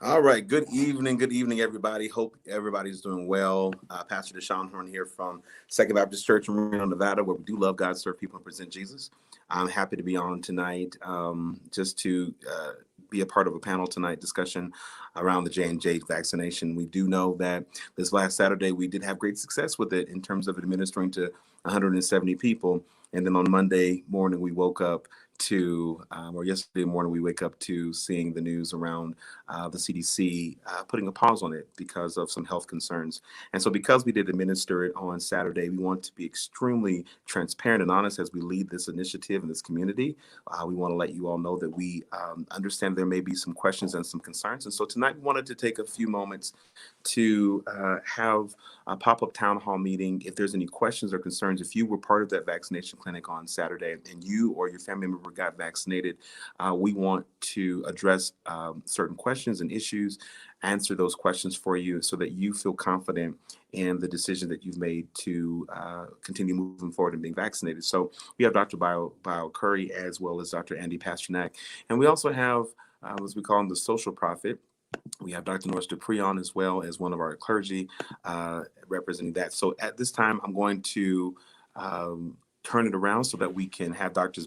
All right. Good evening, everybody. Hope everybody's doing well. Pastor Deshaun Horn here from Second Baptist Church in Reno, Nevada, where we do love God, serve people, and present Jesus. I'm happy to be on tonight, just to be a part of a panel tonight discussion around the J&J vaccination. We do know that this last Saturday we did have great success with it in terms of administering to 170 people, and then on Monday morning we woke up to, or yesterday morning we wake up to seeing the news around the CDC putting a pause on it because of some health concerns. And so, because we did administer it on Saturday, we want to be extremely transparent and honest as we lead this initiative in this community. We want to let you all know that we understand there may be some questions and some concerns. And so, tonight we wanted to take a few moments to have a pop-up town hall meeting. If there's any questions or concerns, if you were part of that vaccination clinic on Saturday and you or your family member got vaccinated, we want to address certain questions and issues, answer those questions for you so that you feel confident in the decision that you've made to continue moving forward and being vaccinated. So we have Dr. Bio Curry as well as Dr. Andy Pasternak. And we also have, as we call him, the social prophet. We have Dr. Norris Dupree on as well as one of our clergy representing that. So at this time, I'm going to turn it around so that we can have Dr.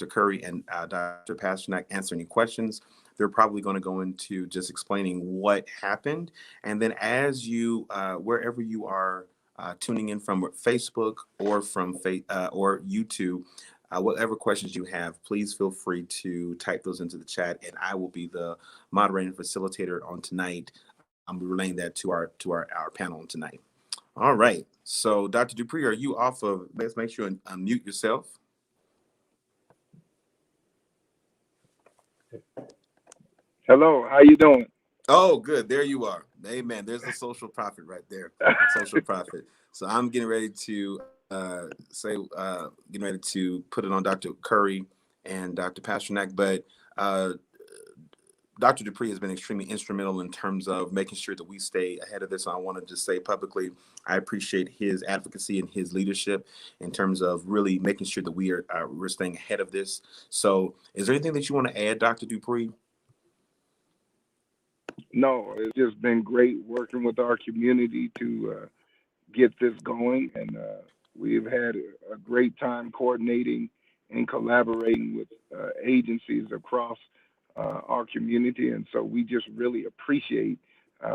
Curry and Dr. Pasternak answer any questions. They're probably going to go into just explaining what happened. And then as you, wherever you are tuning in from Facebook or from or YouTube, whatever questions you have, please feel free to type those into the chat, and I will be the moderator and facilitator on tonight. I'm relaying that to our panel on tonight. All right. So, Dr. Dupree, are you off of? Let's make sure and unmute yourself. Hello, how you doing? Oh, good. There you are. Amen. There's the social prophet right there. Social prophet. So I'm getting ready to getting ready to put it on Dr. Curry and Dr. Pasternak, but Dr. Dupree has been extremely instrumental in terms of making sure that we stay ahead of this. I want to just say publicly, I appreciate his advocacy and his leadership in terms of really making sure that we're staying ahead of this. So, is there anything that you want to add, Dr. Dupree? No, it's just been great working with our community to get this going, and we've had a great time coordinating and collaborating with agencies across our community, and so we just really appreciate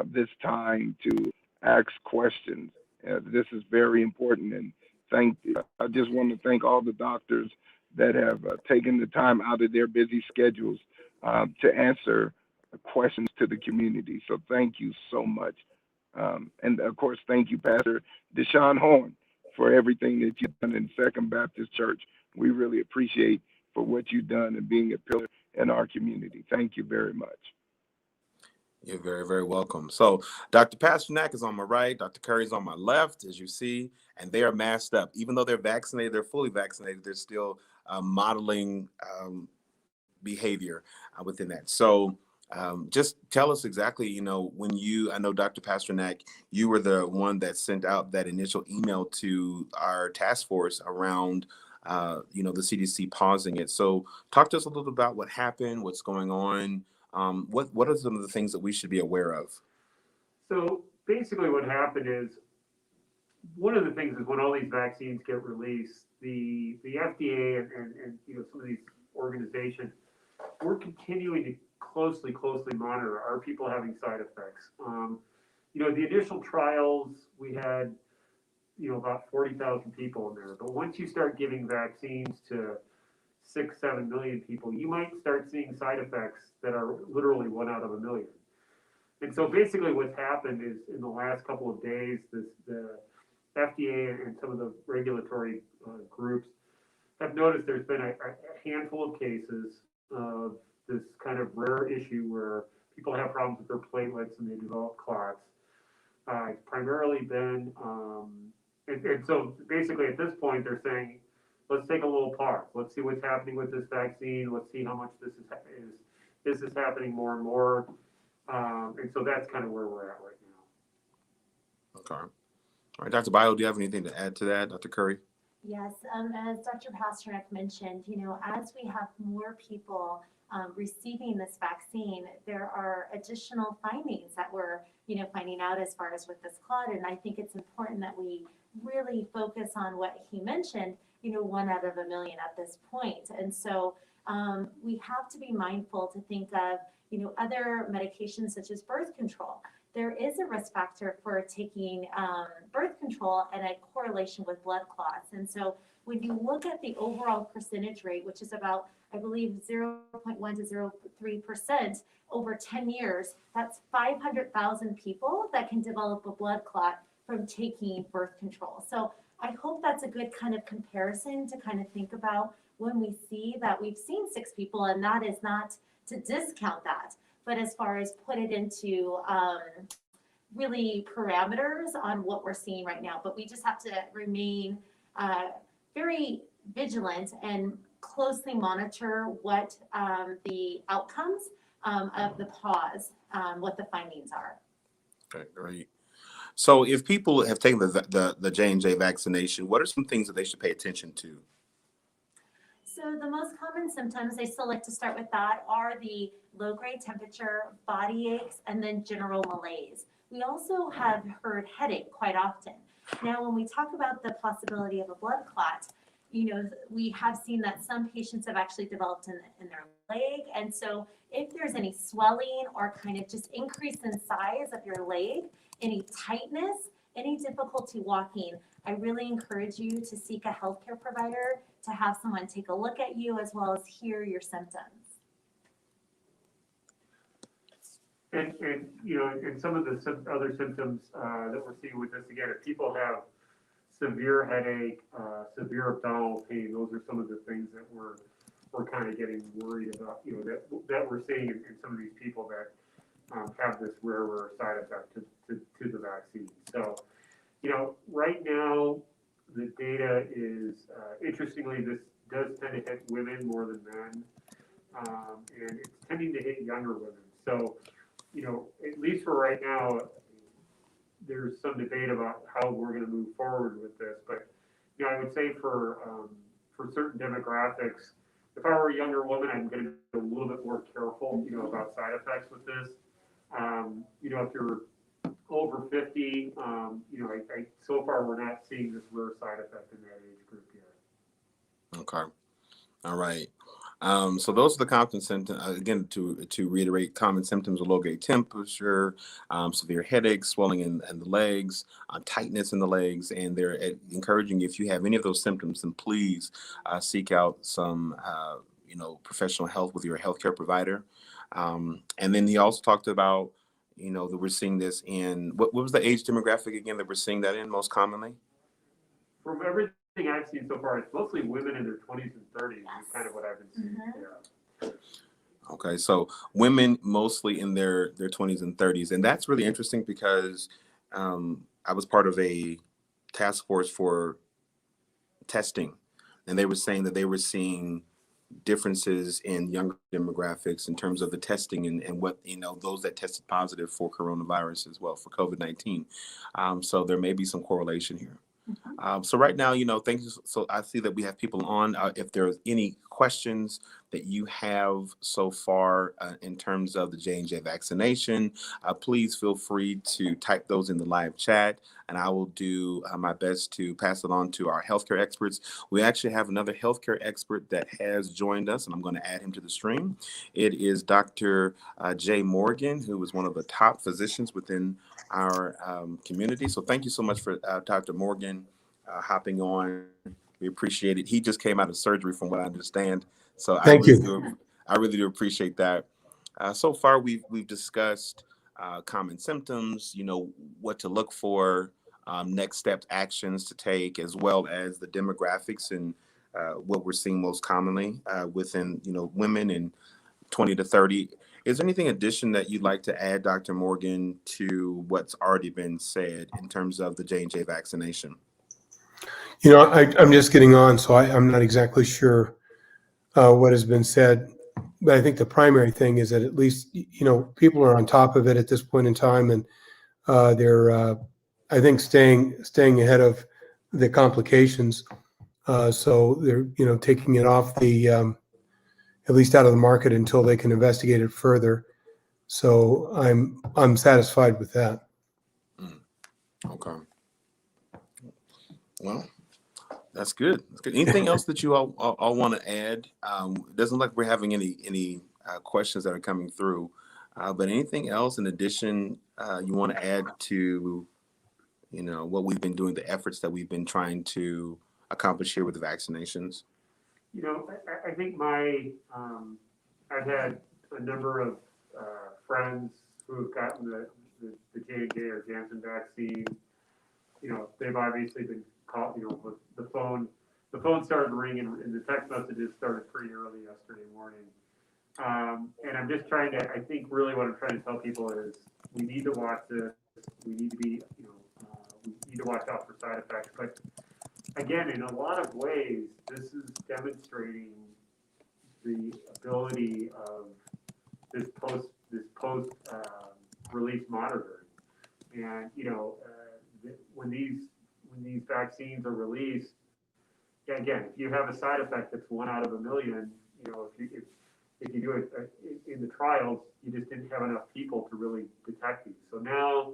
this time to ask questions. This is very important, and I just want to thank all the doctors that have taken the time out of their busy schedules to answer questions to the community. So thank you so much. And of course, thank you, Pastor Deshaun Horn, for everything that you've done in Second Baptist Church. We really appreciate for what you've done and being a pillar in our community. Thank you very much. You're very, very welcome. So Dr. Pasternak is on my right, Dr. Curry is on my left, as you see, and they are masked up. Even though they're vaccinated, they're fully vaccinated, they're still modeling behavior within that. So just tell us exactly, I know Dr. Pasternak, you were the one that sent out that initial email to our task force around, the CDC pausing it. So talk to us a little bit about what happened, what's going on. What are some of the things that we should be aware of? So basically what happened is, one of the things is when all these vaccines get released, the FDA and some of these organizations, we're continuing to closely monitor, are people having side effects. The initial trials, we had about 40,000 people in there, but once you start giving vaccines to 6-7 million people, you might start seeing side effects that are literally 1 out of a million. And so basically what's happened is, in the last couple of days, the FDA and some of the regulatory groups have noticed there's been a handful of cases of this kind of rare issue where people have problems with their platelets and they develop clots. It's primarily been, and so basically at this point they're saying, let's take a little pause. Let's see what's happening with this vaccine. Let's see how much this is happening more and more. And so that's kind of where we're at right now. Okay. All right, Dr. Bio, do you have anything to add to that, Dr. Curry? Yes, as Dr. Pasternak mentioned, as we have more people receiving this vaccine, there are additional findings that we're, finding out as far as with this clot. And I think it's important that we really focus on what he mentioned, 1 out of a million at this point. And so we have to be mindful to think of, other medications such as birth control. There is a risk factor for taking birth control and a correlation with blood clots. And so when you look at the overall percentage rate, which is about, I believe, 0.1 to 0.3% over 10 years, that's 500,000 people that can develop a blood clot from taking birth control. So I hope that's a good kind of comparison to kind of think about when we see that we've seen 6 people, and that is not to discount that, but as far as put it into really parameters on what we're seeing right now. But we just have to remain very vigilant and closely monitor what the outcomes of the pause, what the findings are. Okay, great. So if people have taken the J&J vaccination, what are some things that they should pay attention to? So the most common symptoms, I still like to start with that, are the low-grade temperature, body aches, and then general malaise. We also have heard headache quite often. Now, when we talk about the possibility of a blood clot, we have seen that some patients have actually developed in their leg. And so if there's any swelling or kind of just increase in size of your leg, any tightness, any difficulty walking, I really encourage you to seek a healthcare provider to have someone take a look at you as well as hear your symptoms. And some of the other symptoms that we're seeing with this, again, if people have severe headache, severe abdominal pain, those are some of the things that we're kind of getting worried about, that we're seeing in some of these people that have this rare side effect to the vaccine. So, right now, the data is, interestingly, this does tend to hit women more than men, and it's tending to hit younger women. So, at least for right now, there's some debate about how we're going to move forward with this. But, I would say for certain demographics, if I were a younger woman, I'm going to be a little bit more careful, about side effects with this. If you're over 50, so far we're not seeing this rare side effect in that age group yet. Okay. All right. So those are the common symptoms. Again, to reiterate, common symptoms are low-grade temperature, severe headaches, swelling in the legs, tightness in the legs, and they're encouraging you, if you have any of those symptoms, then please seek out some, professional help with your healthcare provider. And then he also talked about, that we're seeing this in, what was the age demographic again that we're seeing that in most commonly? From everything I've seen so far, it's mostly women in their 20s and 30s. Yes. Is kind of what I've been seeing. Mm-hmm. Yeah. Okay, so women mostly in their 20s and 30s. And that's really interesting because I was part of a task force for testing, and they were saying that they were seeing differences in younger demographics in terms of the testing and what, those that tested positive for coronavirus as well, for COVID-19. So there may be some correlation here. So right now, thank you. So I see that we have people on. If there's any questions that you have so far in terms of the J&J vaccination, please feel free to type those in the live chat, and I will do my best to pass it on to our healthcare experts. We actually have another healthcare expert that has joined us, and I'm going to add him to the stream. It is Dr. Jay Morgan, who is one of the top physicians within our community. So thank you so much for Dr. Morgan hopping on. We appreciate it. He just came out of surgery, from what I understand. So I really do appreciate that. So far, we've discussed common symptoms, what to look for, next steps, actions to take, as well as the demographics and what we're seeing most commonly within, women in 20 to 30. Is there anything addition that you'd like to add, Dr. Morgan, to what's already been said in terms of the J&J vaccination? I'm just getting on, so I'm not exactly sure what has been said, but I think the primary thing is that at least, people are on top of it at this point in time, and they're, I think, staying ahead of the complications. So they're, taking it off the, at least out of the market until they can investigate it further. So I'm satisfied with that. Okay. Well, that's good. That's good. Anything else that you all want to add? It doesn't look like we're having any questions that are coming through, but anything else in addition you want to add to, what we've been doing, the efforts that we've been trying to accomplish here with the vaccinations? I think I've had a number of friends who have gotten the J&J or Janssen vaccine. They've obviously been called, with the phone started ringing and the text messages started pretty early yesterday morning. And I'm just trying to, I think really what I'm trying to tell people is we need to watch this. We need to be, we need to watch out for side effects. But again, in a lot of ways, this is demonstrating the ability of this post release monitoring. And when these vaccines are released, again, if you have a side effect that's 1 out of 1 million, if you do it in the trials, you just didn't have enough people to really detect these. So now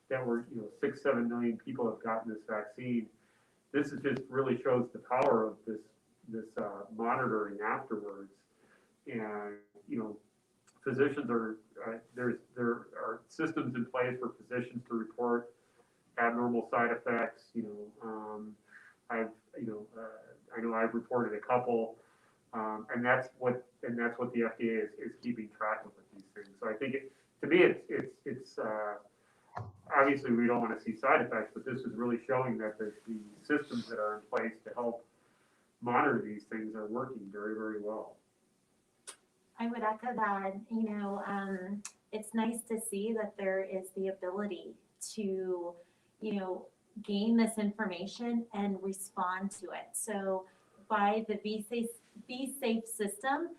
that we're 6-7 million people have gotten this vaccine, this is just really shows the power of this monitoring afterwards. And physicians are there are systems in place for physicians to report abnormal side effects. I know I've reported a couple, and that's what the FDA is keeping track of with these things. So I think to me it's obviously we don't want to see side effects, but this is really showing that the systems that are in place to help monitor these things are working very, very well. I would echo that. It's nice to see that there is the ability to, gain this information and respond to it. So by the Be Safe system,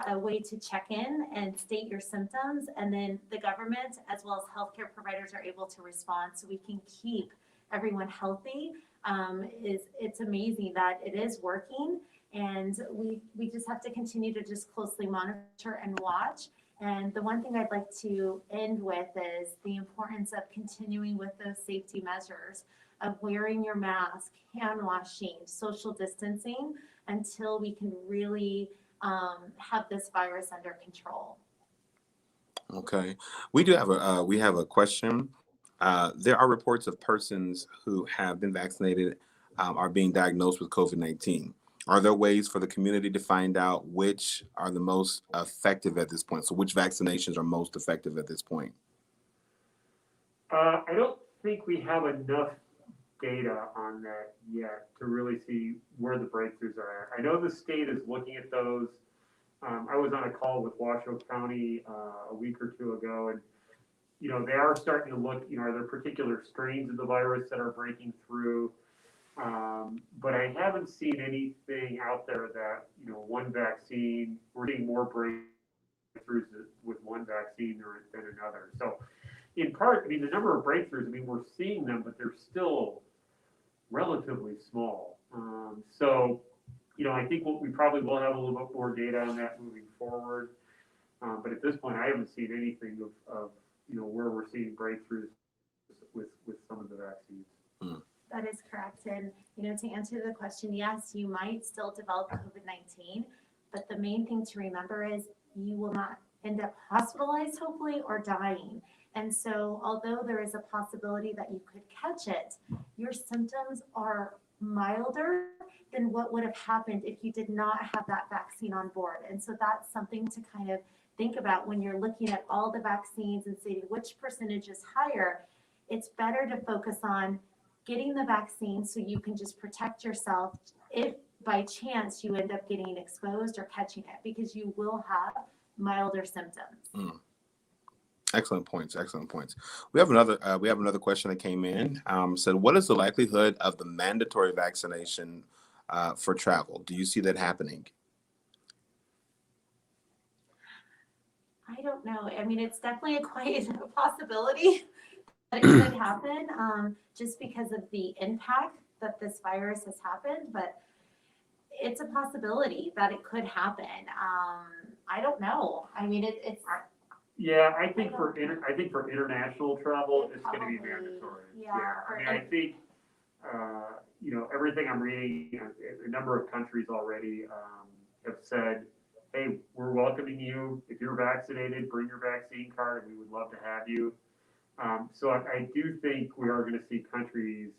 a way to check in and state your symptoms, and then the government as well as healthcare providers are able to respond so we can keep everyone healthy. It's amazing that it is working, and we just have to continue to just closely monitor and watch. And the one thing I'd like to end with is the importance of continuing with those safety measures of wearing your mask, hand washing, social distancing until we can really have this virus under control. Okay, we have a question. There are reports of persons who have been vaccinated are being diagnosed with COVID-19. Are there ways for the community to find out which are the most effective at this point? So which vaccinations are most effective at this point? I don't think we have enough data on that yet to really see where the breakthroughs are at. I know the state is looking at those. I was on a call with Washoe County a week or two ago, and they are starting to look, are there particular strains of the virus that are breaking through? But I haven't seen anything out there that, one vaccine, we're seeing more breakthroughs with one vaccine than another. So in part, the number of breakthroughs, we're seeing them, but they're still relatively small. So, I think we probably will have a little bit more data on that moving forward. But at this point, I haven't seen anything of where we're seeing breakthroughs with some of the vaccines. Mm. That is correct. And, to answer the question, yes, you might still develop COVID-19, but the main thing to remember is you will not end up hospitalized, hopefully, or dying. And so although there is a possibility that you could catch it, your symptoms are milder than what would have happened if you did not have that vaccine on board. And so that's something to kind of think about when you're looking at all the vaccines and saying which percentage is higher. It's better to focus on getting the vaccine so you can just protect yourself if by chance you end up getting exposed or catching it, because you will have milder symptoms. Mm. Excellent points. We have another question that came in. Said, what is the likelihood of the mandatory vaccination for travel? Do you see that happening? I don't know. It's definitely quite a possibility that it could happen, just because of the impact that this virus has happened. But it's a possibility that it could happen. I don't know. I mean, it's. Yeah, I think for international travel, it's going to be Probably, mandatory. yeah, I mean, I think everything I'm reading, a number of countries already have said, hey, we're welcoming you. If you're vaccinated, bring your vaccine card, and we would love to have you. So I do think we are going to see countries.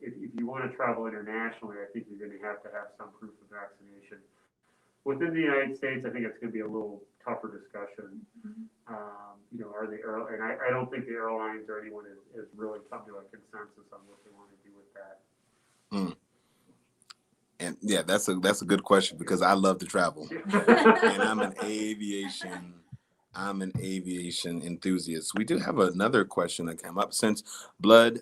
If you want to travel internationally, I think you're going to have some proof of vaccination. Within the United States, I think it's going to be a little tougher discussion. Are the and I don't think the airlines or anyone has really come to a consensus on what they want to do with that. And yeah, that's a good question because I love to travel, and I'm an aviation enthusiast. We do have another question that came up since blood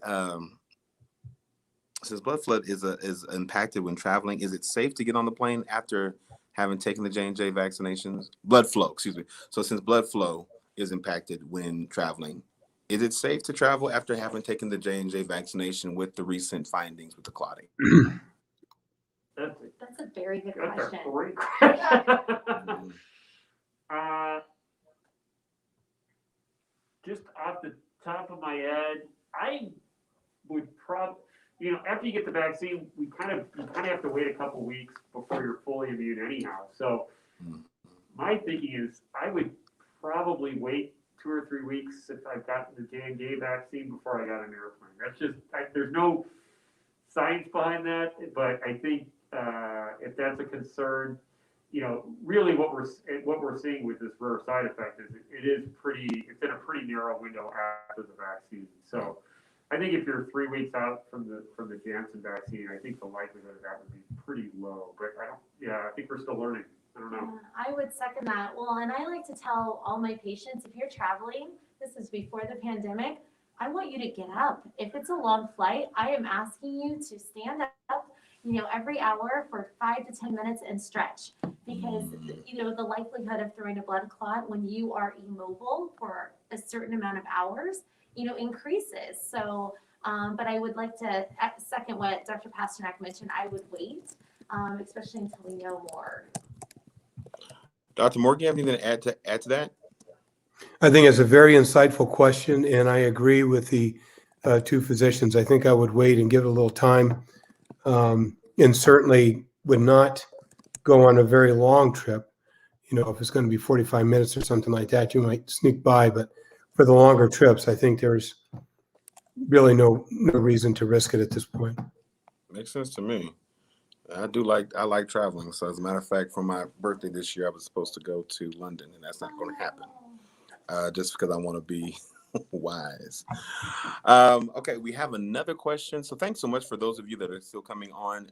flow is impacted when traveling. Is it safe to get on the plane after having taken the J&J vaccinations? Blood flow, excuse me. So since blood flow is impacted when traveling, is it safe to travel after having taken the J&J vaccination with the recent findings with the clotting? That's a very good That's question. a great question. Just off the top of my head, I would probably, after you get the vaccine, you kind of have to wait a couple weeks before you're fully immune anyhow. So my thinking is I would probably wait 2 or 3 weeks if I've gotten the J&J vaccine before I got on an airplane. That's just, there's no science behind that, but I think if that's a concern, really what we're seeing with this rare side effect is it's in a pretty narrow window after the vaccine. So I think if you're 3 weeks out from the Janssen vaccine, I think the likelihood of that would be pretty low. But I think we're still learning. I don't know. I would second that. Well, and I like to tell all my patients, if you're traveling, this is before the pandemic, I want you to get up. If it's a long flight, I am asking you to stand up, every hour for 5 to 10 minutes and stretch, because, the likelihood of throwing a blood clot when you are immobile for a certain amount of hours, increases. So, but I would like to second what Dr. Pasternak mentioned. I would wait, especially until we know more. Dr. Morgan, you have anything to add to that? I think it's a very insightful question, and I agree with the two physicians. I think I would wait and give it a little time, and certainly would not go on a very long trip. If it's going to be 45 minutes or something like that, you might sneak by. But for the longer trips, I think there's really no reason to risk it at this point. Makes sense to me. I like traveling. So as a matter of fact, for my birthday this year, I was supposed to go to London, and that's not going to happen. Just because I want to be wise. Okay, we have another question. So thanks so much for those of you that are still coming on.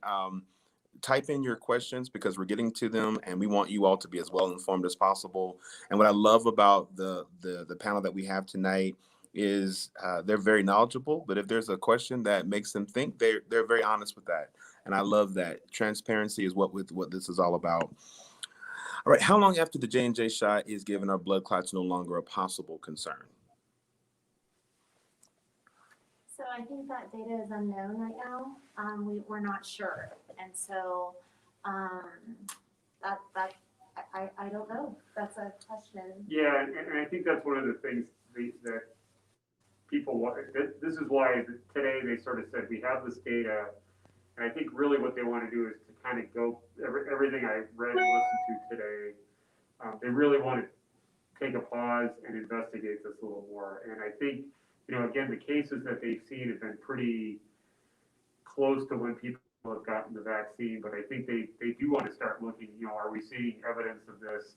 Type in your questions because we're getting to them, and we want you all to be as well informed as possible. And what I love about the panel that we have tonight is they're very knowledgeable, but if there's a question that makes them think, they're very honest with that. And I love that. Transparency is what this is all about. All right, how long after the J&J shot is given are blood clots no longer a possible concern? So I think that data is unknown right now. We're not sure, and so I don't know. That's a question. Yeah, and I think that's one of the things that people want. This is why today they sort of said we have this data, and I think really what they want to do is to kind of go everything I read and listened to today. They really want to take a pause and investigate this a little more. And I think, again, the cases that they've seen have been pretty close to when people have gotten the vaccine, but I think they do want to start looking, are we seeing evidence of this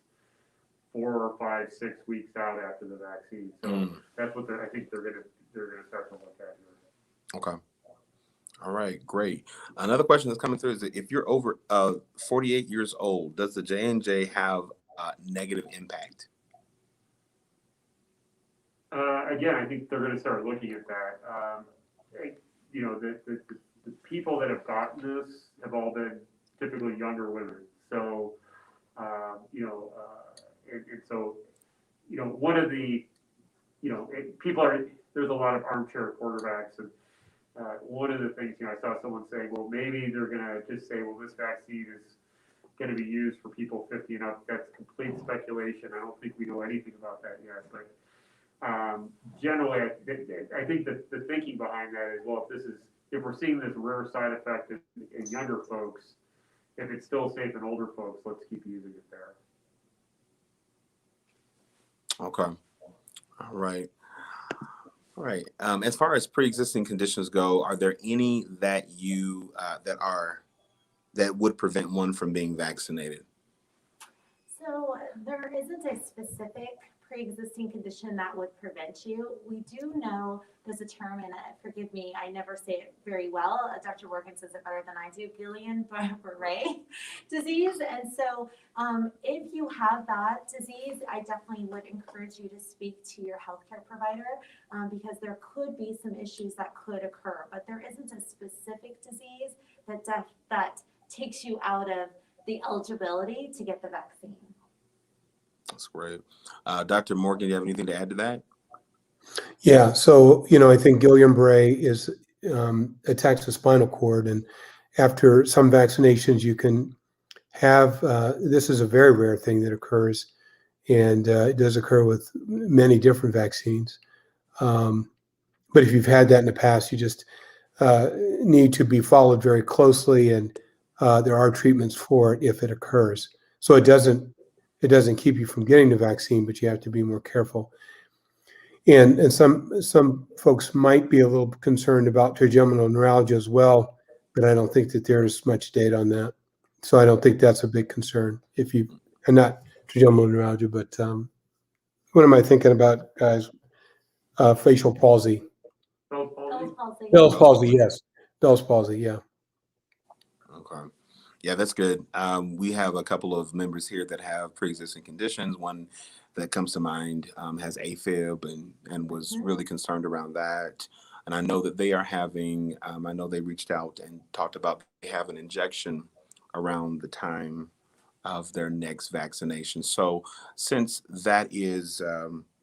4 or 5, 6 weeks out after the vaccine? So that's what I think they're gonna start to look at here. Okay. All right, great. Another question that's coming through is that if you're over 48 years old, does the J&J have negative impact? Again, I think they're going to start looking at that. The people that have gotten this have all been typically younger women. So, and so, one of the, people there's a lot of armchair quarterbacks, and one of the things, I saw someone say, well, maybe they're going to just say, well, this vaccine is going to be used for people 50 and up. That's complete speculation. I don't think we know anything about that yet. But generally, I think that the thinking behind that is, well, if we're seeing this rare side effect in younger folks, if it's still safe in older folks, let's keep using it there. Okay. All right. All right. As far as pre-existing conditions go, are there any that you that would prevent one from being vaccinated? So there isn't a specific pre-existing condition that would prevent you. We do know there's a term, and forgive me, I never say it very well. Dr. Morgan says it better than I do, Guillain-Barré disease. And so if you have that disease, I definitely would encourage you to speak to your healthcare provider because there could be some issues that could occur, but there isn't a specific disease that takes you out of the eligibility to get the vaccine. That's great. Dr. Morgan, do you have anything to add to that? Yeah, so, I think Guillain-Barré attacks the spinal cord, and after some vaccinations, you can have, this is a very rare thing that occurs, and it does occur with many different vaccines. But if you've had that in the past, you just need to be followed very closely, and there are treatments for it if it occurs. So it doesn't keep you from getting the vaccine, but you have to be more careful. And some folks might be a little concerned about trigeminal neuralgia as well, but I don't think that there's much data on that. So I don't think that's a big concern. And not trigeminal neuralgia, but what am I thinking about, guys? Facial palsy. Bell's palsy? Bell's palsy, yes. Bell's palsy, yeah. Okay. Yeah, that's good. We have a couple of members here that have pre-existing conditions. One that comes to mind has AFib and was really concerned around that. And I know that they are having, I know they reached out and talked about they have an injection around the time of their next vaccination. So since that is,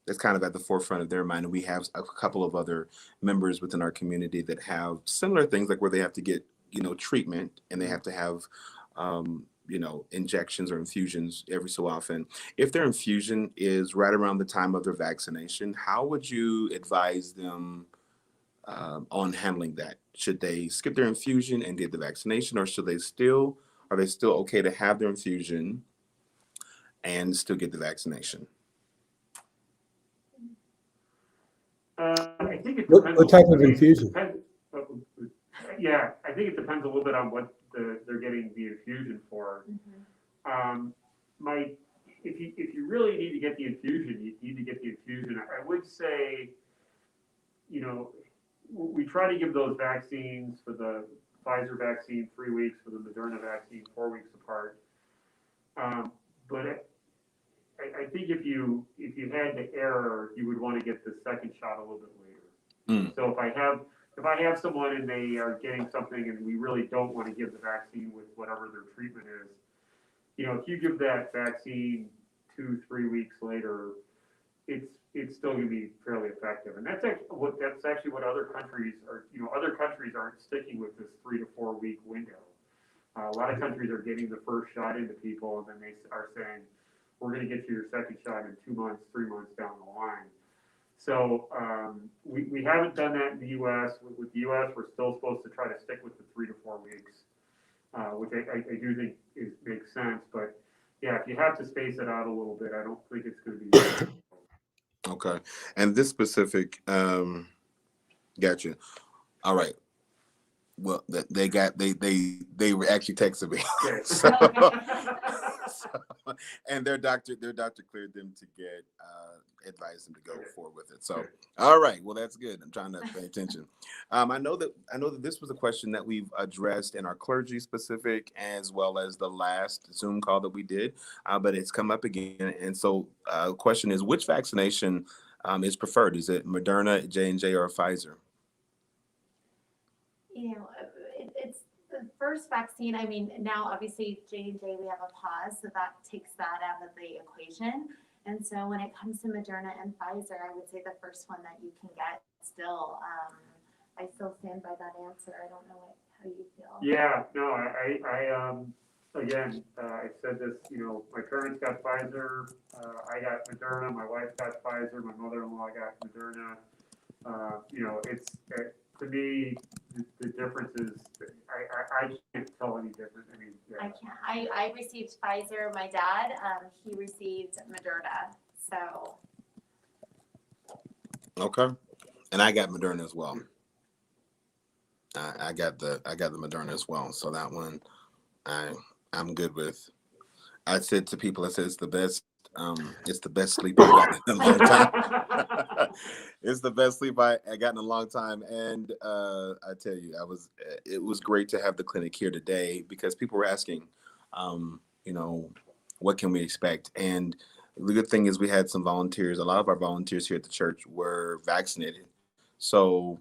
it's kind of at the forefront of their mind, and we have a couple of other members within our community that have similar things, like where they have to get treatment and they have to have injections or infusions every so often. If their infusion is right around the time of their vaccination, how would you advise them on handling that? Should they skip their infusion and get the vaccination, or are they still okay to have their infusion and still get the vaccination? I think it What depends. type of infusion? Yeah, I think it depends a little bit on what they're getting the infusion for. If you really need to get the infusion, you need to get the infusion. I would say, we try to give those vaccines for the Pfizer vaccine 3 weeks, for the Moderna vaccine 4 weeks apart. But I think if you had to err, you would want to get the second shot a little bit later. So if I have someone and they are getting something and we really don't want to give the vaccine with whatever their treatment is, if you give that vaccine 2-3 weeks later, it's still going to be fairly effective. And that's actually what other countries are. Other countries aren't sticking with this 3 to 4 week window. A lot of countries are getting the first shot into people, and then they are saying, we're going to get you your second shot in 2 months, 3 months down the line. So we haven't done that in the U.S. With the U.S., we're still supposed to try to stick with the 3 to 4 weeks, which I do think makes sense. But yeah, if you have to space it out a little bit, I don't think it's going to be. Okay. And this specific, gotcha. All right. Well, they were actually texting me. And their doctor cleared them to get advised them to go forward with it. So, all right, well, that's good. I'm trying to pay attention. I know that this was a question that we've addressed in our clergy specific, as well as the last Zoom call that we did, but it's come up again. And so, the question is, which vaccination is preferred? Is it Moderna, J&J, or Pfizer? It's the first vaccine. I mean, now obviously J&J, we have a pause, so that takes that out of the equation. And so when it comes to Moderna and Pfizer, I would say the first one that you can get still. I still stand by that answer. I don't know how you feel. Yeah, no, again, I said this, my parents got Pfizer, I got Moderna, my wife got Pfizer, my mother-in-law got Moderna. To me, the difference is, I can't tell any difference. I mean, yeah. I can't. I received Pfizer. My dad, he received Moderna. So. Okay. And I got Moderna as well. I got the Moderna as well. So that one I'm good with. I said to people, I said it's the best sleep I've gotten in a long time. It's the best sleep I got in a long time. And I tell you, it was great to have the clinic here today because people were asking, what can we expect? And the good thing is we had some volunteers. A lot of our volunteers here at the church were vaccinated. So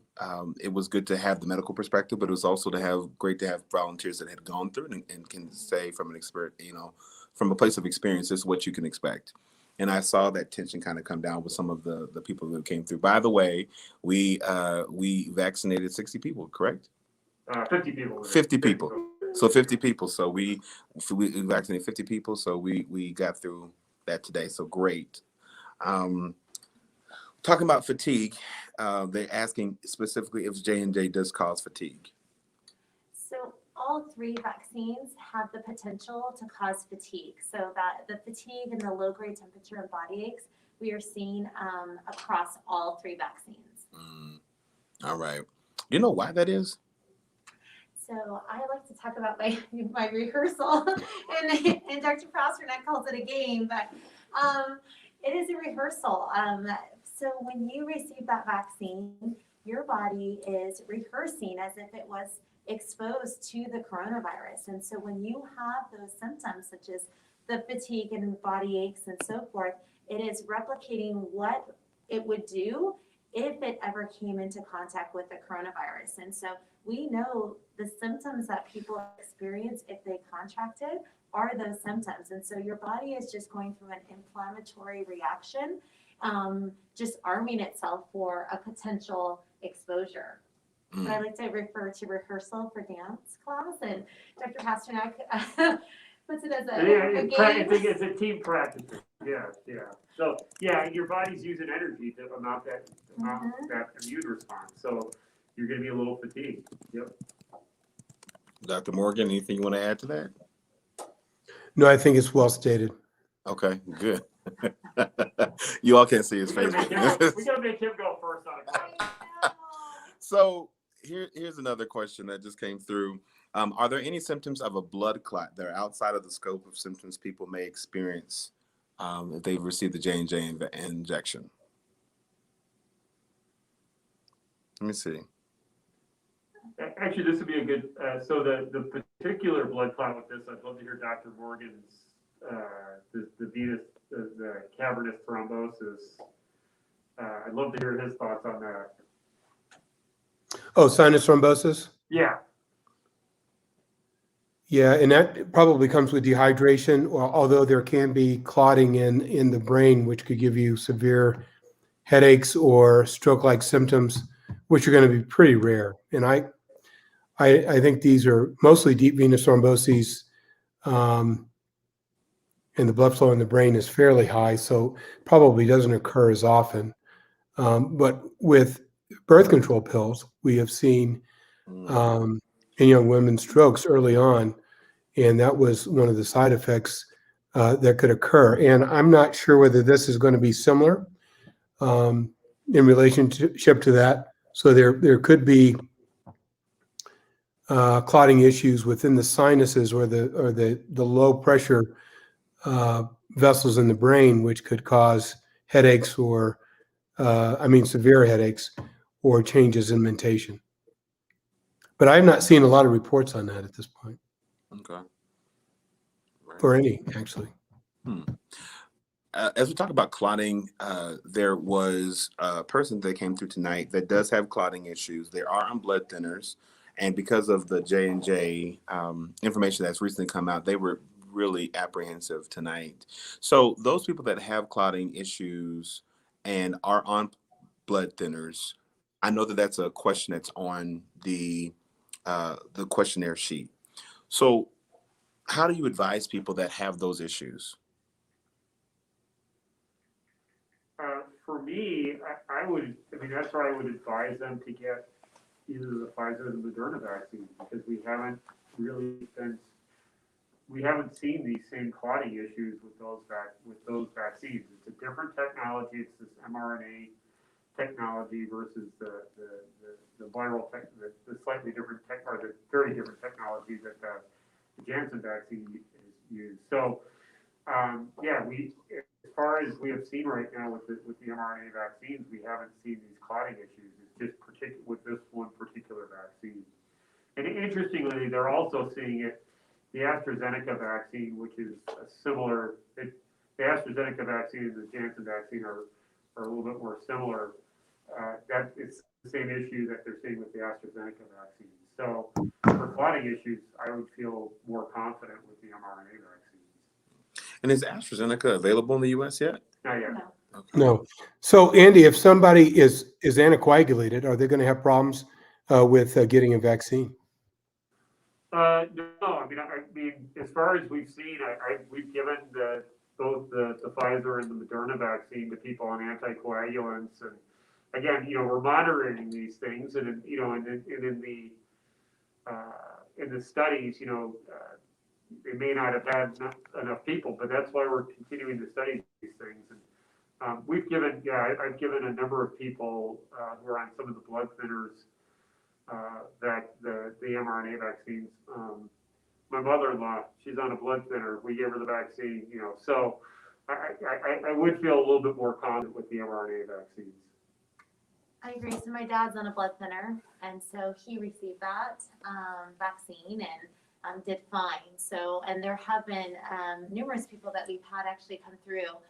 it was good to have the medical perspective, but it was also great to have volunteers that had gone through it and can say from an expert, from a place of experience, this is what you can expect. And I saw that tension kind of come down with some of the people who came through. By the way, we vaccinated 60 people, correct? 50 people. 50 people. So 50 people. So we vaccinated 50 people. So we got through that today. So great. Talking about fatigue, they're asking specifically if J&J does cause fatigue. So all three vaccines have the potential to cause fatigue. So that the fatigue and the low-grade temperature and body aches we are seeing across all three vaccines. All right. You know why that is? So I like to talk about my rehearsal, and Dr. Prosternak calls it a game, but it is a rehearsal. So when you receive that vaccine, your body is rehearsing as if it was exposed to the coronavirus. And so when you have those symptoms, such as the fatigue and body aches and so forth, it is replicating what it would do if it ever came into contact with the coronavirus. And so we know the symptoms that people experience if they contracted are those symptoms. And so your body is just going through an inflammatory reaction, just arming itself for a potential exposure. But I like to refer to rehearsal for dance class, and Dr. Pasternak puts it as a game. It's a team practice. Yeah. So your body's using energy to mount that immune response. So you're going to be a little fatigued. Yep. Dr. Morgan, anything you want to add to that? No, I think it's well stated. Okay, good. You all can't see his face. We gotta make him go first on a question. So here's another question that just came through. Are there any symptoms of a blood clot that are outside of the scope of symptoms people may experience if they've received the J&J injection? Let me see. Actually, this would be a good. So the particular blood clot with this, I'd love to hear Dr. Morgan's the venous, the cavernous thrombosis. I'd love to hear his thoughts on that. Oh, sinus thrombosis? Yeah. Yeah, and that probably comes with dehydration, although there can be clotting in the brain, which could give you severe headaches or stroke-like symptoms, which are going to be pretty rare. And I think these are mostly deep venous thromboses, and the blood flow in the brain is fairly high, so probably doesn't occur as often. But with birth control pills, we have seen in young women strokes early on, and that was one of the side effects that could occur. And I'm not sure whether this is going to be similar in relationship to that. So there could be clotting issues within the sinuses or the low pressure vessels in the brain, which could cause headaches or severe headaches or changes in mentation. But I've not seen a lot of reports on that at this point. Okay. Right. Or any, actually. As we talk about clotting, there was a person that came through tonight that does have clotting issues. They are on blood thinners. And because of the J&J information that's recently come out, they were really apprehensive tonight. So those people that have clotting issues and are on blood thinners, I know that that's a question that's on the questionnaire sheet. So how do you advise people that have those issues? For me, I mean, that's where I would advise them to get either the Pfizer or the Moderna vaccine, because we haven't seen these same clotting issues with those vaccines. It's a different technology. It's this mRNA technology versus the viral the slightly different or the very different technology that the Janssen vaccine is used. So yeah, as far as we have seen right now with the mRNA vaccines, we haven't seen these clotting issues. It's just with this one particular vaccine. And interestingly, they're also seeing it. The AstraZeneca vaccine, which is a similar, the AstraZeneca vaccine and the Janssen vaccine are a little bit more similar. That it's the same issue that they're seeing with the AstraZeneca vaccine. So for clotting issues, I would feel more confident with the mRNA vaccines. And is AstraZeneca available in the U.S. yet? Not yet. No. Okay. No. So Andy, if somebody is anticoagulated, are they going to have problems with getting a vaccine? No, I mean, as far as we've seen, we've given both the Pfizer and the Moderna vaccine to people on anticoagulants, and again, we're monitoring these things, and in the studies, they may not have had enough people, but that's why we're continuing to study these things. And I've given a number of people who are on some of the blood thinners that the mRNA vaccines. My mother-in-law, she's on a blood thinner. We gave her the vaccine, so I would feel a little bit more confident with the mRNA vaccines. I agree. So my dad's on a blood thinner, and so he received that vaccine and did fine. So, and there have been numerous people that we've had actually come through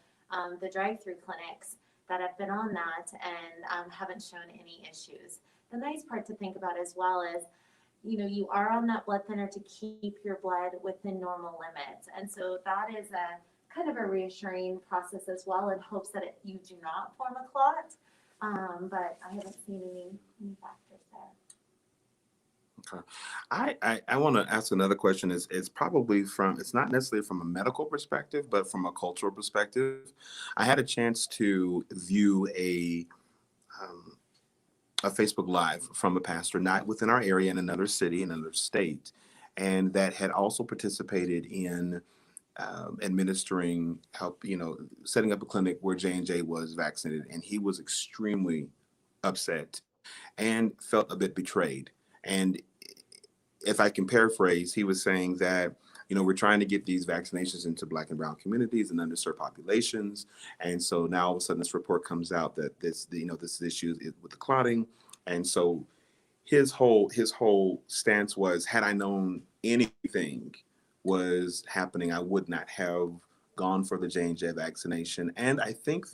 the drive-through clinics that have been on that and haven't shown any issues. The nice part to think about as well is, you are on that blood thinner to keep your blood within normal limits. And so that is a kind of a reassuring process as well, in hopes that you do not form a clot. But I haven't seen any factors there. Okay. I want to ask another question. It's probably it's not necessarily from a medical perspective, but from a cultural perspective. I had a chance to view a Facebook Live from a pastor, not within our area, in another city, in another state, and that had also participated in administering help, setting up a clinic where J&J was vaccinated, and he was extremely upset and felt a bit betrayed. And if I can paraphrase, he was saying that, we're trying to get these vaccinations into Black and brown communities and underserved populations. And so now all of a sudden this report comes out that this issue with the clotting. And so his whole stance was, had I known anything was happening, I would not have gone for the J&J vaccination. And I think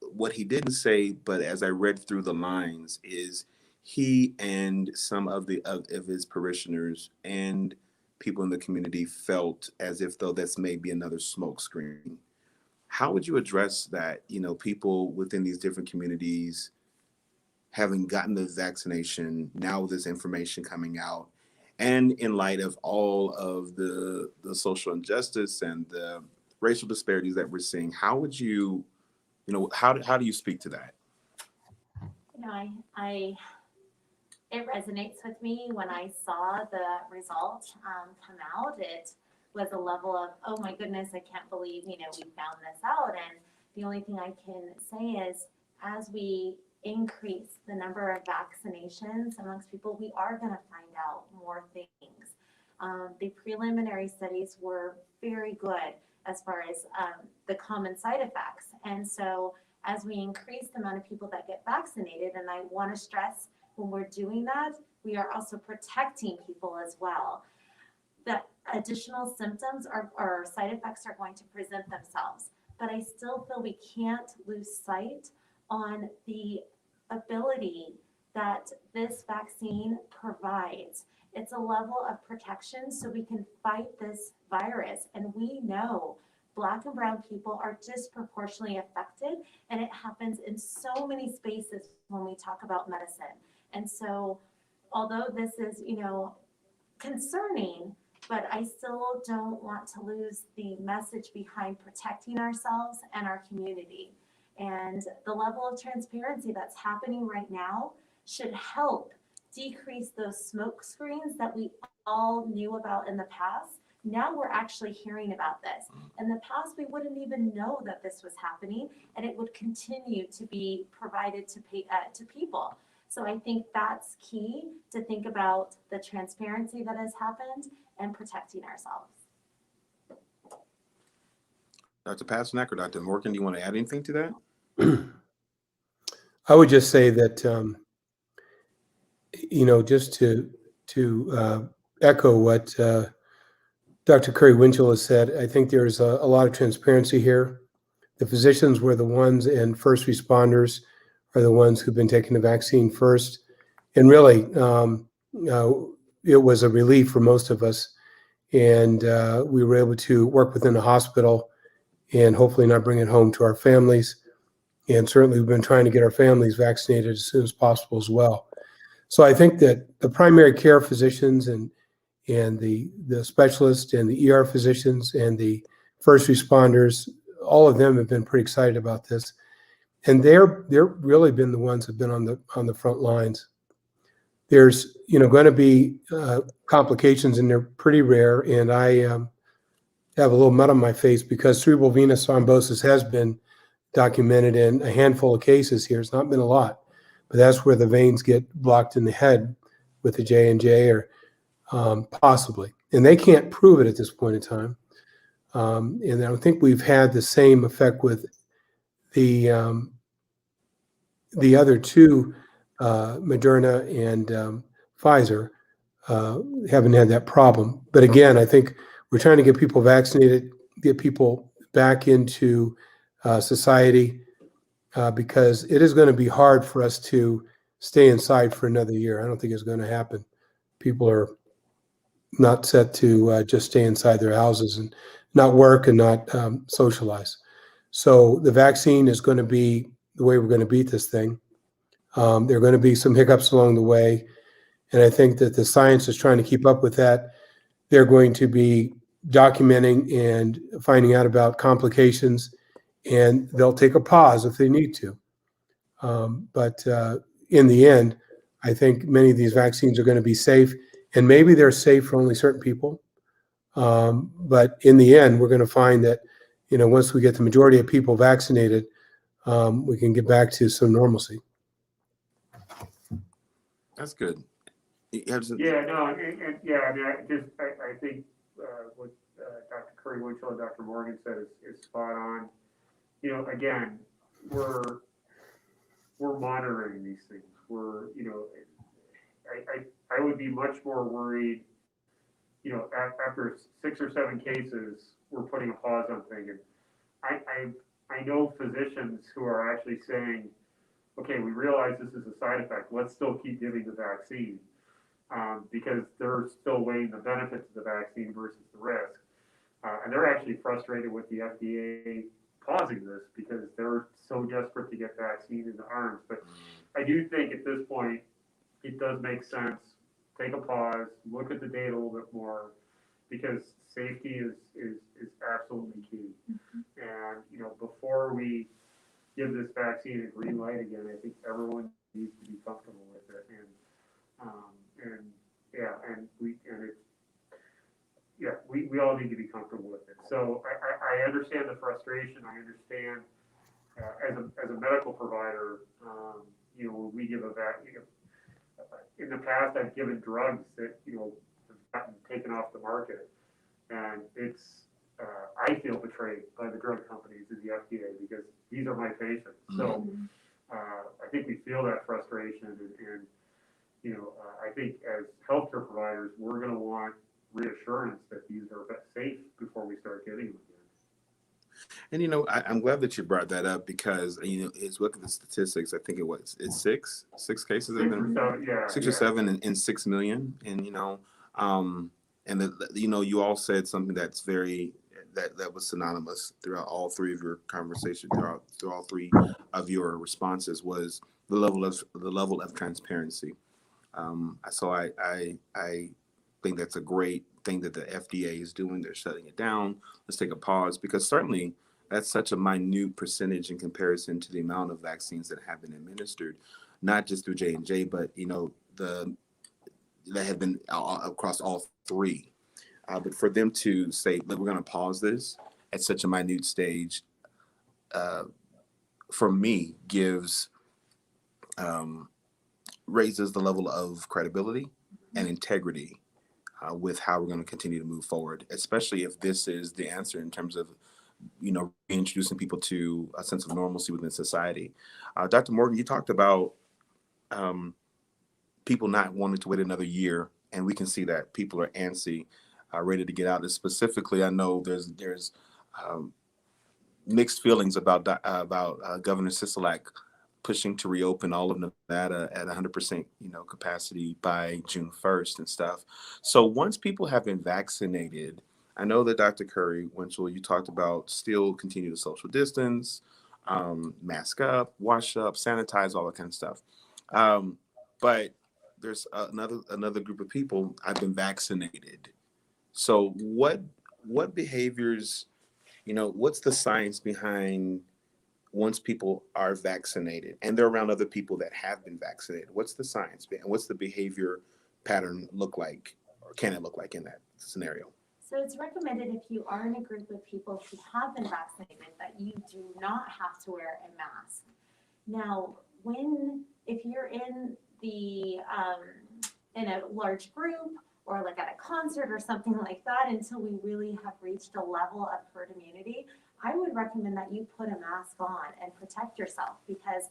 what he didn't say, but as I read through the lines, is he and some of his parishioners and people in the community felt as if though this may be another smoke screen. How would you address that? People within these different communities having gotten the vaccination, now with this information coming out, and in light of all of the social injustice and the racial disparities that we're seeing, how would you, how do you speak to that? It resonates with me. When I saw the result come out, it was a level of, oh my goodness, I can't believe, we found this out. And the only thing I can say is, as we increase the number of vaccinations amongst people, we are going to find out more things. The preliminary studies were very good as far as the common side effects. And so as we increase the amount of people that get vaccinated, and I want to stress, when we're doing that, we are also protecting people as well. The additional symptoms or side effects are going to present themselves, but I still feel we can't lose sight on the ability that this vaccine provides. It's a level of protection so we can fight this virus, and we know Black and brown people are disproportionately affected, and it happens in so many spaces when we talk about medicine. And so, although this is, concerning, but I still don't want to lose the message behind protecting ourselves and our community. And the level of transparency that's happening right now should help decrease those smoke screens that we all knew about in the past. Now we're actually hearing about this. In the past, we wouldn't even know that this was happening, and it would continue to be provided to people. So I think that's key, to think about the transparency that has happened and protecting ourselves. Dr. Pasternak or Dr. Morgan, do you want to add anything to that? I would just say that, just to echo what Dr. Curry Winchell has said, I think there's a lot of transparency here. The physicians were the ones, and first responders are the ones who've been taking the vaccine first. And really, it was a relief for most of us. And we were able to work within the hospital and hopefully not bring it home to our families. And certainly we've been trying to get our families vaccinated as soon as possible as well. So I think that the primary care physicians and the specialists and the ER physicians and the first responders, all of them have been pretty excited about this. And they're really been the ones who've been on the front lines. There's going to be complications, and they're pretty rare. And I have a little mud on my face because cerebral venous thrombosis has been documented in a handful of cases here. It's not been a lot, but that's where the veins get blocked in the head with the J&J or possibly. And they can't prove it at this point in time. And I don't think we've had the same effect with the other two, Moderna and Pfizer, haven't had that problem. But again, I think we're trying to get people vaccinated, get people back into society, because it is going to be hard for us to stay inside for another year. I don't think it's going to happen. People are not set to just stay inside their houses and not work and not socialize. So the vaccine is going to be the way we're going to beat this thing. There are going to be some hiccups along the way. And I think that the science is trying to keep up with that. They're going to be documenting and finding out about complications, and they'll take a pause if they need to. But in the end, I think many of these vaccines are going to be safe, and maybe they're safe for only certain people. But in the end, we're going to find that, once we get the majority of people vaccinated, we can get back to some normalcy. That's good. Yeah, no, and yeah, I mean, I think what Dr. Curry Winchell and Dr. Morgan said is spot on. Again, we're monitoring these things. I would be much more worried, after 6 or 7 cases, we're putting a pause on things. And I know physicians who are actually saying, okay, we realize this is a side effect. Let's still keep giving the vaccine, because they're still weighing the benefits of the vaccine versus the risk. And they're actually frustrated with the FDA pausing this because they're so desperate to get vaccine in the arms. But I do think at this point, it does make sense. Take a pause, look at the data a little bit more, because safety is absolutely key. And, before we give this vaccine a green light again, I think everyone needs to be comfortable with it. We all need to be comfortable with it. So I understand the frustration. I understand as a medical provider, when we give a vaccine. In the past, I've given drugs that have gotten taken off the market, and it's I feel betrayed by the drug companies and the FDA because these are my patients. So I think we feel that frustration, and I think as healthcare providers, we're going to want reassurance that these are safe before we start getting them again. And I'm glad that you brought that up because it's look at the statistics. I think it's six cases that have been 6 or 7 in 6 million, and you all said something that's very that was synonymous throughout all three of your conversations, through all three of your responses, was the level of transparency. So I think that's a great thing that the FDA is doing. They're shutting it down. Let's take a pause, because certainly that's such a minute percentage in comparison to the amount of vaccines that have been administered, not just through J&J, but that have been across all three. But for them to say, look, we're going to pause this at such a minute stage, for me, raises the level of credibility and integrity with how we're going to continue to move forward, especially if this is the answer in terms of, reintroducing people to a sense of normalcy within society. Dr. Morgan, you talked about people not wanting to wait another year, and we can see that people are antsy, ready to get out. And specifically, I know there's mixed feelings about Governor Sisolak pushing to reopen all of Nevada at 100%, capacity by June 1st and stuff. So once people have been vaccinated, I know that Dr. Curry Winchell, you talked about still continue to social distance, mask up, wash up, sanitize, all that kind of stuff. But there's another group of people I've been vaccinated. So what behaviors, what's the science behind once people are vaccinated and they're around other people that have been vaccinated? What's the science and what's the behavior pattern look like, or can it look like in that scenario? So it's recommended, if you are in a group of people who have been vaccinated, that you do not have to wear a mask. Now, if you're in in a large group, or like at a concert or something like that, until we really have reached a level of herd immunity, I would recommend that you put a mask on and protect yourself, because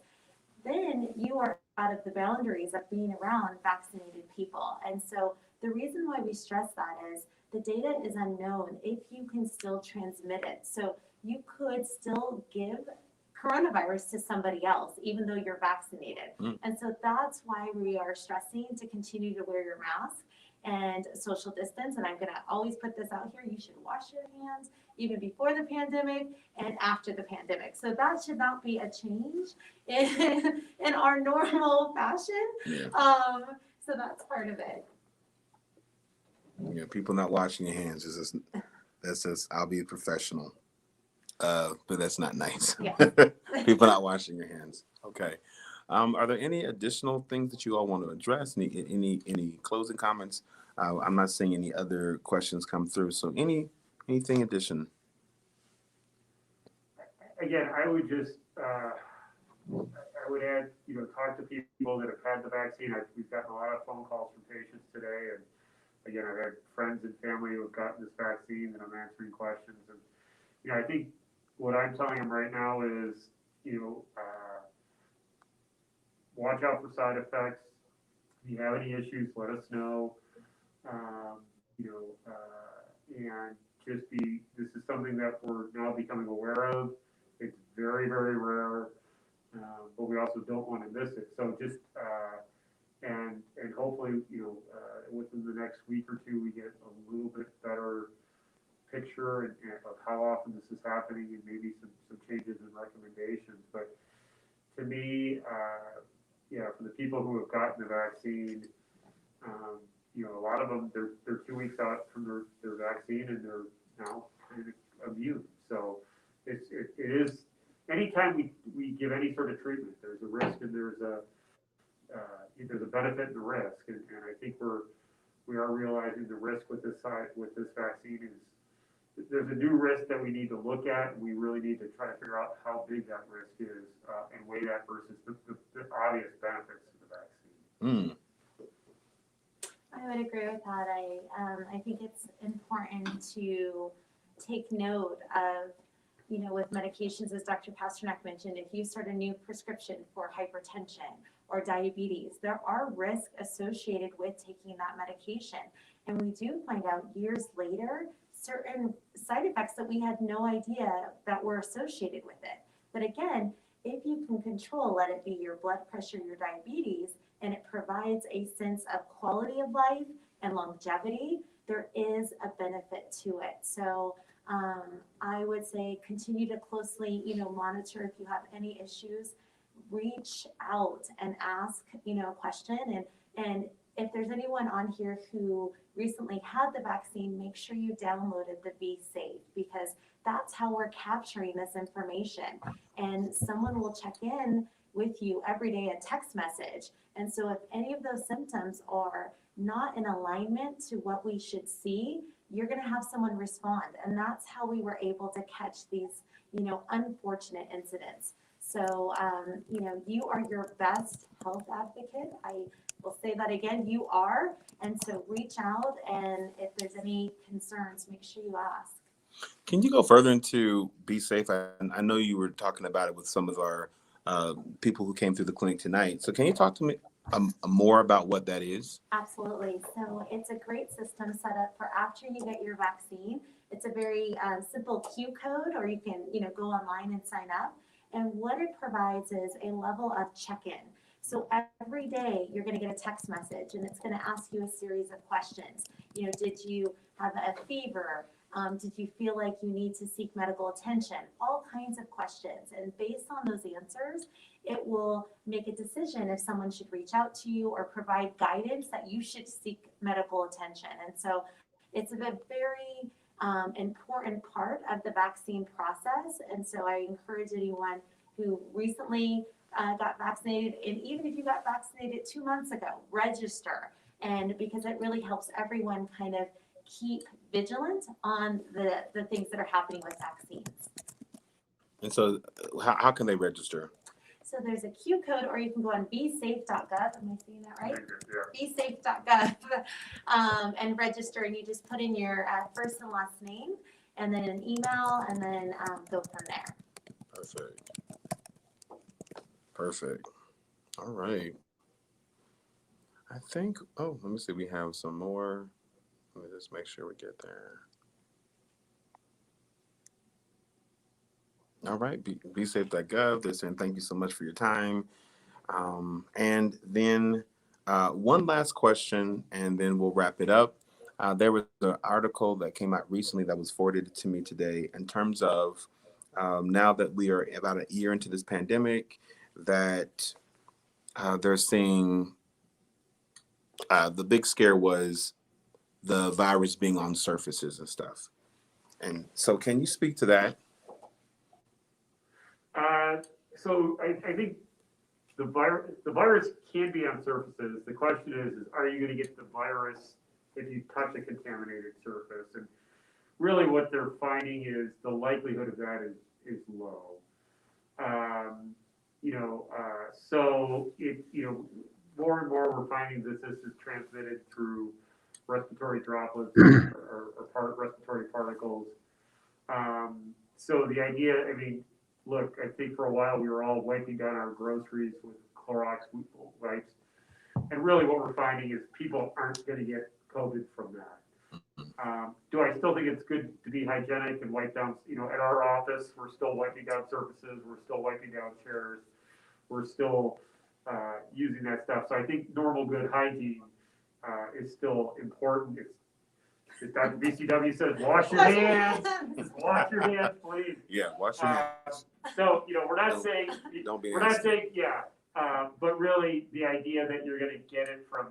then you are out of the boundaries of being around vaccinated people. And so the reason why we stress that is the data is unknown if you can still transmit it. So you could still give coronavirus to somebody else, even though you're vaccinated. And so that's why we are stressing to continue to wear your mask and social distance. And I'm going to always put this out here: you should wash your hands even before the pandemic and after the pandemic. So that should not be a change in our normal fashion. Yeah. So that's part of it. Yeah, people not washing your hands that's just I'll be professional. But that's not nice. Yeah. People not washing your hands. Okay. Are there any additional things that you all want to address? Any closing comments? I'm not seeing any other questions come through. So anything addition? Again, I would just I would add, talk to people that have had the vaccine. We've gotten a lot of phone calls from patients today, and again, I've had friends and family who have gotten this vaccine, and I'm answering questions. And I think what I'm telling them right now is, watch out for side effects. If you have any issues, let us know. And just this is something that we're now becoming aware of. It's very, very rare, but we also don't want to miss it. So just, and hopefully, within the next week or two, we get a little bit better picture of how often this is happening, and maybe some changes in recommendations. But to me, for the people who have gotten the vaccine, a lot of them, they're 2 weeks out from their vaccine, and they're now kind of immune. So it is, anytime we give any sort of treatment, there's a risk and there's a benefit and a risk. And I think we are realizing the risk with this vaccine is, there's a new risk that we need to look at, and we really need to try to figure out how big that risk is, and weigh that versus the obvious benefits of the vaccine. I would agree with that. I think it's important to take note of, with medications, as Dr. Pasternak mentioned, if you start a new prescription for hypertension or diabetes, there are risks associated with taking that medication. And we do find out years later certain side effects that we had no idea that were associated with it. But again, if you can control, let it be your blood pressure, your diabetes, and it provides a sense of quality of life and longevity, there is a benefit to it. So I would say continue to closely, monitor if you have any issues, reach out and ask, a question. And if there's anyone on here who recently had the vaccine, make sure you downloaded the Be Safe, because that's how we're capturing this information. And someone will check in with you every day, a text message. And so if any of those symptoms are not in alignment to what we should see, you're going to have someone respond. And that's how we were able to catch these, unfortunate incidents. So, you are your best health advocate. I will say that again, you are. And so reach out, and if there's any concerns, make sure you ask. Can you go further into Be Safe? I know you were talking about it with some of our people who came through the clinic tonight. So can you talk to me more about what that is? Absolutely. So it's a great system set up for after you get your vaccine. It's a very simple Q code, or you can, go online and sign up. And what it provides is a level of check-in. So every day you're going to get a text message, and it's going to ask you a series of questions. Did you have a fever? Did you feel like you need to seek medical attention? All kinds of questions. And based on those answers, it will make a decision if someone should reach out to you or provide guidance that you should seek medical attention. And so it's a very important part of the vaccine process. And so I encourage anyone who recently got vaccinated, and even if you got vaccinated 2 months ago, register. And because it really helps everyone kind of keep vigilant on the things that are happening with vaccines. And so how can they register? So there's a Q code, or you can go on besafe.gov. Am I saying that right? Yeah. besafe.gov and register, and you just put in your first and last name, and then an email, and then go from there. Perfect. All right. I think, let me see. We have some more. Let me just make sure we get there. All right. Besafe.gov. They're saying thank you so much for your time. And then one last question, and then we'll wrap it up. There was an article that came out recently that was forwarded to me today in terms of now that we are about a year into this pandemic, that they're seeing the big scare was the virus being on surfaces and stuff. And so can you speak to that? So I think the virus can be on surfaces. The question is are you going to get the virus if you touch a contaminated surface? And really what they're finding is the likelihood of that is low. So it, more and more we're finding that this is transmitted through respiratory droplets or respiratory particles. So the idea, look, I think for a while we were all wiping down our groceries with Clorox wipes. And really what we're finding is people aren't going to get COVID from that. Do I still think it's good to be hygienic and wipe down, at our office, we're still wiping down surfaces, we're still wiping down chairs, we're still using that stuff. So I think normal good hygiene is still important. It's Dr. BCW says, wash your hands. Wash your hands, please. Yeah, wash your hands. So, we're not saying, but really the idea that you're going to get it from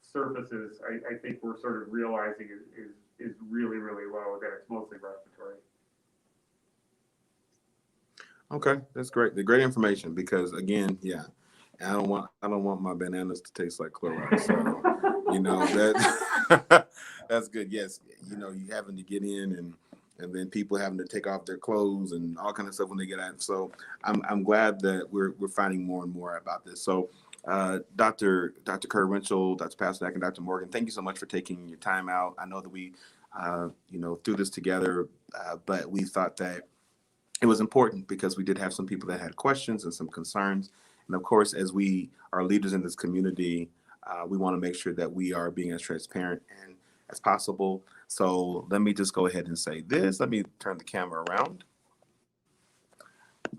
surfaces, I think we're sort of realizing is really, really low, that it's mostly respiratory. Okay, that's great. The great information, because again, I don't want my bananas to taste like Clorox. So, that that's good. Yes, you having to get in and then people having to take off their clothes and all kind of stuff when they get out. So I'm glad that we're finding more and more about this. So Dr. Kurt Winchell, Dr. Pasternak, and Dr. Morgan, thank you so much for taking your time out. I know that we threw this together, but we thought that it was important because we did have some people that had questions and some concerns. And of course, as we are leaders in this community, we want to make sure that we are being as transparent and as possible. So let me just go ahead and say this. Let me turn the camera around.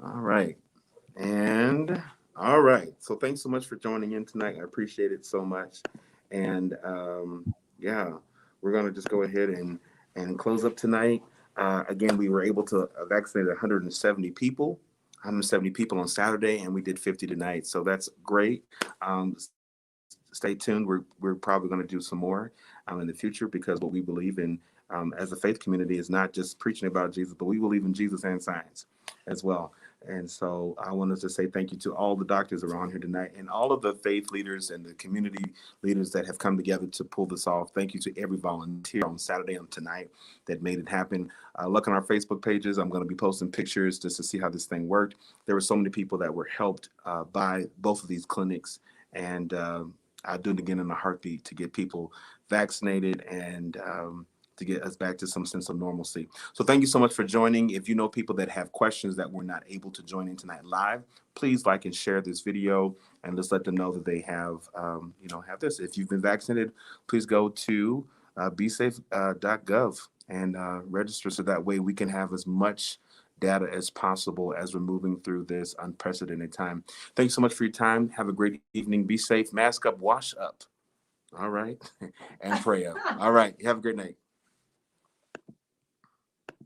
All right. And all right. So thanks so much for joining in tonight. I appreciate it so much. And we're going to just go ahead and close up tonight. Again, we were able to vaccinate 170 people. 170 people on Saturday, and we did 50 tonight. So that's great. Stay tuned. We're probably going to do some more in the future, because what we believe in as a faith community is not just preaching about Jesus, but we believe in Jesus and science as well. And so I wanted to say thank you to all the doctors around here tonight, and all of the faith leaders and the community leaders that have come together to pull this off. Thank you to every volunteer on Saturday and tonight that made it happen. Look on our Facebook pages. I'm going to be posting pictures just to see how this thing worked. There were so many people that were helped by both of these clinics, and I'll do it again in a heartbeat to get people vaccinated and to get us back to some sense of normalcy. So thank you so much for joining. If you know people that have questions that were not able to join in tonight live, please like and share this video, and let's let them know that they have, have this. If you've been vaccinated, please go to besafe.gov and register, so that way we can have as much data as possible as we're moving through this unprecedented time. Thank you so much for your time. Have a great evening. Be safe, mask up, wash up. All right. And pray up. All right. Have a great night.